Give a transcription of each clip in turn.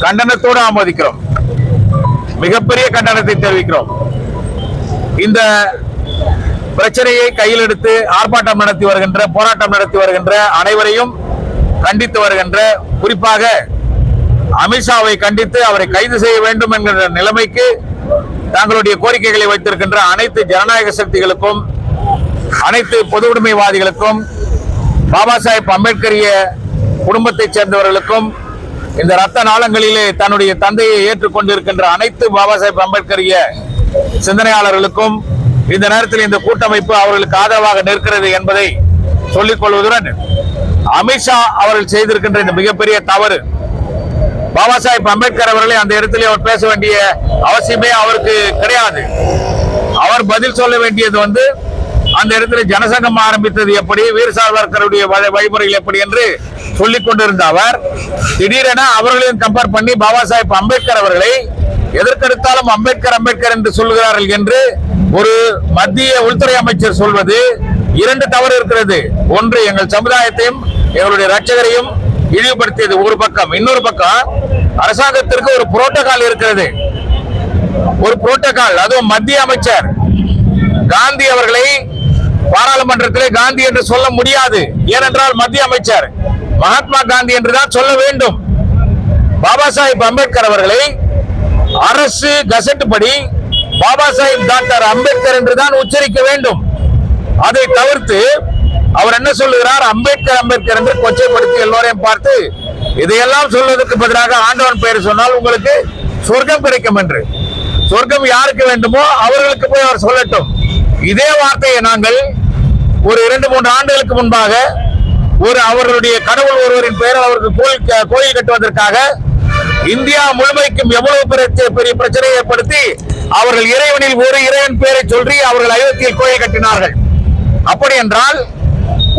கண்டனத்தோடு ஆமோதிக்கிறோம். மிகப்பெரிய கண்டனத்தை தெரிவிக்கிறோம். இந்த பிரச்சனையை கையில் எடுத்து ஆர்ப்பாட்டம் நடத்தி வருகின்ற, போராட்டம் நடத்தி வருகின்ற அனைவரையும் கண்டித்து வருகின்ற, குறிப்பாக அமித்ஷாவை கண்டித்து அவரை கைது செய்ய வேண்டும் என்கிற நிலைமைக்கு தங்களுடைய கோரிக்கைகளை வைத்திருக்கின்ற அனைத்து ஜனநாயக சக்திகளுக்கும், அனைத்து பொது உடைமைவாதிகளுக்கும், பாபா சாஹேப் அம்பேத்கரிய குடும்பத்தைச் சேர்ந்தவர்களுக்கும், இந்த ரத்த நாளங்களிலே தன்னுடைய தந்தையை ஏற்றுக்கொண்டிருக்கின்ற அனைத்து பாபா சாஹேப் அம்பேத்கரிய சிந்தனையாளர்களுக்கும் இந்த நேரத்தில் இந்த கூட்டமைப்பு அவர்களுக்கு ஆதரவாக நிற்கிறது என்பதை சொல்லிக் கொள்வதுடன், அமித்ஷா அவர்கள் செய்திருக்கின்ற இந்த மிகப்பெரிய தவறு, பாபா சாஹேப் அம்பேத்கர் அவர்களை அந்த இடத்திலே அவர் பேச வேண்டிய அவசியமே அவருக்கு கிடையாது. அவர் பதில் சொல்ல வேண்டியது அந்த இடத்துல ஜனசங்கம் ஆரம்பித்தது எப்படி, வீர சாவர்கருடைய வழிமுறைகள் எப்படி என்று சொல்லிக் கொண்டிருந்த அவர் திடீரென அவர்களையும் கம்பேர் பண்ணி பாபா சாஹேப் அம்பேத்கர் அவர்களை எதற்கெடுத்தாலும் அம்பேத்கர் அம்பேத்கர் என்று சொல்கிறார்கள் என்று ஒரு மத்திய உள்துறை அமைச்சர் சொல்வது இரண்டு தவறு இருக்கிறது. ஒன்று, எங்கள் சமுதாயத்தையும் எங்களுடைய ரட்சகரையும் இழிவுபடுத்தியது ஒரு பக்கம். இன்னொரு பக்கம், அரசாங்கத்திற்கு ஒரு புரோட்டோகால் இருக்கிறது. ஒரு புரோட்டோகால், அதுவும் மத்திய அமைச்சர் காந்தி அவர்களை பாராளுமன்றத்திலே காந்தி என்று சொல்ல முடியாது. ஏனென்றால் மத்திய அமைச்சர் மகாத்மா காந்தி என்றுதான் சொல்ல வேண்டும். பாபா சாஹேப் அம்பேத்கர் அவர்களை அரசு கசட் படி பாபா சாஹேப் டாக்டர் அம்பேத்கர் என்றுதான் உச்சரிக்க வேண்டும். அதை தவிர்த்து அவர் என்ன சொல்லுகிறார், அம்பேத்கர் அம்பேத்கர் என்று கொச்சைப்படுத்தி எல்லோரையும் பார்த்து இதையெல்லாம் சொல்வதற்கு பதிலாக ஆண்டவன் பெயர் சொன்னால் உங்களுக்கு சொர்க்கம் கிடைக்கும் என்று. சொர்க்கம் யாருக்கு வேண்டுமோ அவர்களுக்கு போய் அவர் சொல்லட்டும். இதே வார்த்தையை நாங்கள் ஒரு 2-3 ஆண்டுகளுக்கு முன்பாக அவர்களுடைய கடவுள் ஒருவரின் பெயரால் அவர்கள் கோயில் கட்டுவதற்காக இந்தியா முழுமைக்கும் எவ்வளவு பெரிய பிரச்சனையை ஏற்படுத்தி அவர்கள் இறைவனில் ஒரு இறைவன் பெயரை சொல்லி அவர்கள் அயோத்தியில் கோயில் கட்டினார்கள். அப்படி என்றால்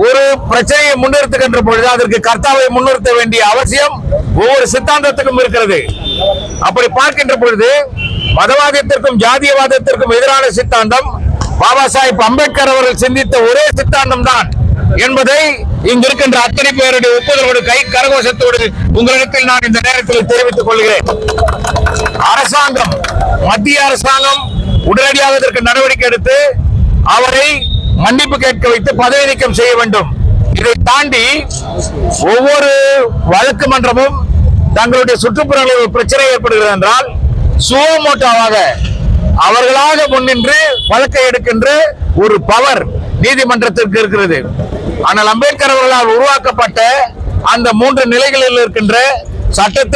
ஒரு பிரச்சனையை முன்னிறுத்துகின்ற பொழுது அதற்கு கர்த்தாவை முன்னிறுத்த வேண்டிய அவசியம் ஒவ்வொரு சித்தாந்தத்துக்கும் இருக்கிறது. அப்படி பார்க்கின்ற பொழுது மதவாதத்திற்கும் ஜாதியவாதத்திற்கும் எதிரான சித்தாந்தம் பாபா சாஹேப் அம்பேத்கர் அவர்கள் சிந்தித்த ஒரே சித்தாந்தம் தான் என்பதை இங்கு இருக்கின்ற அத்தனை பேருடைய ஒப்புதலோடு கை கரகோஷத்தோடு உங்களிடத்தில் நான் இந்த நேரத்தில் தெரிவித்துக் கொள்கிறேன். அரசாங்கம், மத்திய அரசாங்கம் உடனடியாக இதற்கு நடவடிக்கை எடுத்து அவரை மன்னிப்பு கேட்க வைத்து பதவி நீக்கம் செய்ய வேண்டும். இதை தாண்டி ஒவ்வொரு வழக்கு மன்றமும் தங்களுடைய சுற்றுப்புறங்களில் பிரச்சனை ஏற்படுகிறது என்றால் சுவமோட்டாவாக அவர்களாக முன்னின்று வழக்கை எடுக்கின்ற ஒரு பவர் நீதிமன்றத்திற்கு இருக்கிறது. ஆனால் அம்பேத்கர் அவர்களால் உருவாக்கப்பட்ட அந்த 3 நிலைகளில் இருக்கின்ற சட்டத்தை